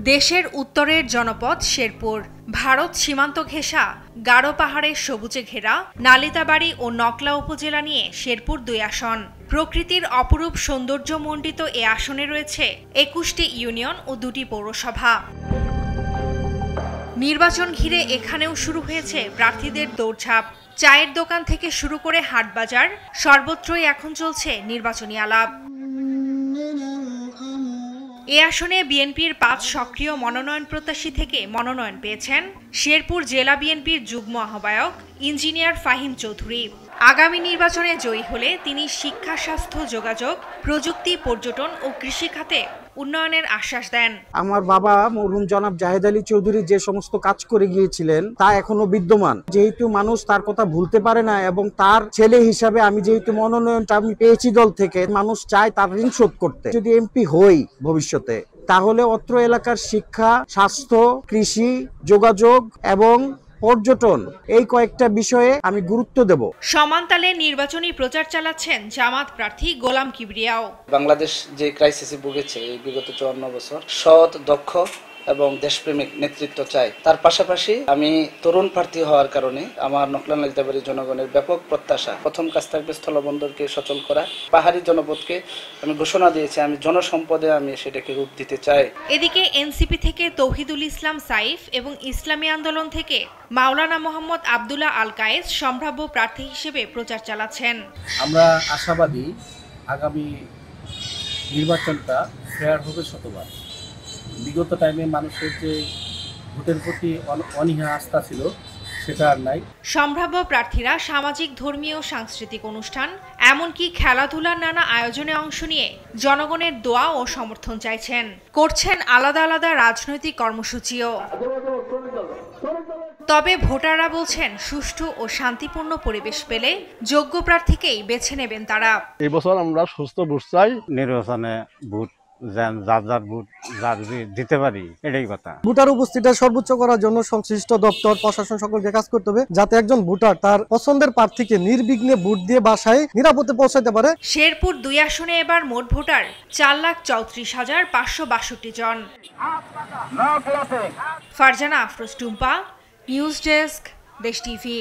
দেশের উত্তরের জনপদ শেরপুর, ভারত সীমান্ত ঘেঁষা গারো পাহাড়ের সবুজে ঘেরা নালিতাবাড়ী ও নকলা উপজেলা নিয়ে শেরপুর ২ আসন। প্রকৃতির অপরূপ সৌন্দর্যমণ্ডিত এ আসনে রয়েছে ২১টি ইউনিয়ন ও ২টি পৌরসভা। নির্বাচন ঘিরে এখানেও শুরু হয়েছে প্রার্থীদের দৌড়ঝাঁপ। চায়ের দোকান থেকে শুরু করে হাটবাজার সর্বত্রই এখন চলছে নির্বাচনী আলাপ। এ আসনে বিএনপির ৫ সক্রিয় মনোনয়ন প্রত্যাশী থেকে মনোনয়ন পেয়েছেন শেরপুর জেলা বিএনপির যুগ্ম আহ্বায়ক ইঞ্জিনিয়ার ফাহিম চৌধুরী। আগামী নির্বাচনে জয়ী হলে তিনি শিক্ষা, স্বাস্থ্য, যোগাযোগ, প্রযুক্তি, পর্যটন ও কৃষি খাতে উন্নয়নের আশ্বাস দেন। আমার বাবা মরহুম জনাব জাহেদ আলী চৌধুরী যে সমস্ত কাজ করে গিয়েছিলেন তা এখনো বিদ্যমান। যেহেতু মানুষ তার কথা ভুলতে পারে না এবং তার ছেলে হিসাবে আমি যেহেতু মনোনয়নটা আমি পেয়েছি দল থেকে, মানুষ চায় তার ঋণ শোধ করতে। যদি এমপি হই ভবিষ্যতে, তাহলে অত্র এলাকার শিক্ষা, স্বাস্থ্য, কৃষি, যোগাযোগ এবং পর্যটন এই কয়েকটা বিষয়ে আমি গুরুত্ব দেব। সমানতালে নির্বাচনী প্রচার চালাচ্ছেন জামাত প্রার্থী গোলাম কিবরিয়াও। বাংলাদেশ যে ক্রাইসিসে ভুগেছে এই বিগত ৫৪ বছর, সৎ, দক্ষ এবং দেশপ্রেমিক নেতৃত্ব চাই। তার পাশাপাশি আমি তরুণ প্রার্থী হওয়ার কারণে আমার নকলা নালিতাবাড়ী জনগণের ব্যাপক প্রত্যাশা, প্রথম কাজ থাকবে স্থলবন্দরকে সচল করা। পাহাড়ি জনপদকে আমি ঘোষণা দিয়েছি আমি জনসম্পদে আমি সেটাকে রূপ দিতে চাই। এদিকে এনসিপি থেকে তৌহিদুল ইসলাম সাইফ এবং ইসলামী আন্দোলন থেকে মাওলানা মোহাম্মদ আবদুল্লাহ আল কায়েস সম্ভাব্য প্রার্থী হিসেবে প্রচার চালাচ্ছেন। আমরা আশাবাদী আগামী নির্বাচনটা ফেয়ার হবে শতবার। বিগত টাইমে মানুষের যে ভোটের প্রতি অনীহা আস্থা ছিল সেটা আর নাই। সম্ভাব্য প্রার্থীরা সামাজিক, ধর্মীয়, সাংস্কৃতিক অনুষ্ঠান এমনকি খেলাধুলার নানা আয়োজনে অংশ নিয়ে জনগণের দোয়া ও সমর্থন চাইছেন। করছেন আলাদা আলাদা রাজনৈতিক কর্মসূচিও। তবে ভোটাররা বলছেন সুষ্ঠু ও শান্তিপূর্ণ পরিবেশ পেলে যোগ্য প্রার্থীকেই বেছে নেবেন তারা। এই বছর আমরা সুস্থ ভোট চাই। নির্বাচনে ভোট যার ভোট দিতে পারি, এটাই কথা। ভোটার উপস্থিতিটা সর্বোচ্চ করার জন্য সংশ্লিষ্ট দপ্তর, প্রশাসন সকলকে কাজ করতে হবে, যাতে একজন ভোটার তার পছন্দের প্রার্থীকে নির্বিঘ্নে ভোট দিয়ে বাসায় নিরাপদে পৌঁছাতে পারে। শেরপুর ২ আসনে এবার মোট ভোটার ৪,৩৪,৫৬২ জন। ফারজানা আফরোজ টুম্পা, নিউজ ডেস্ক, দেশ টিভি।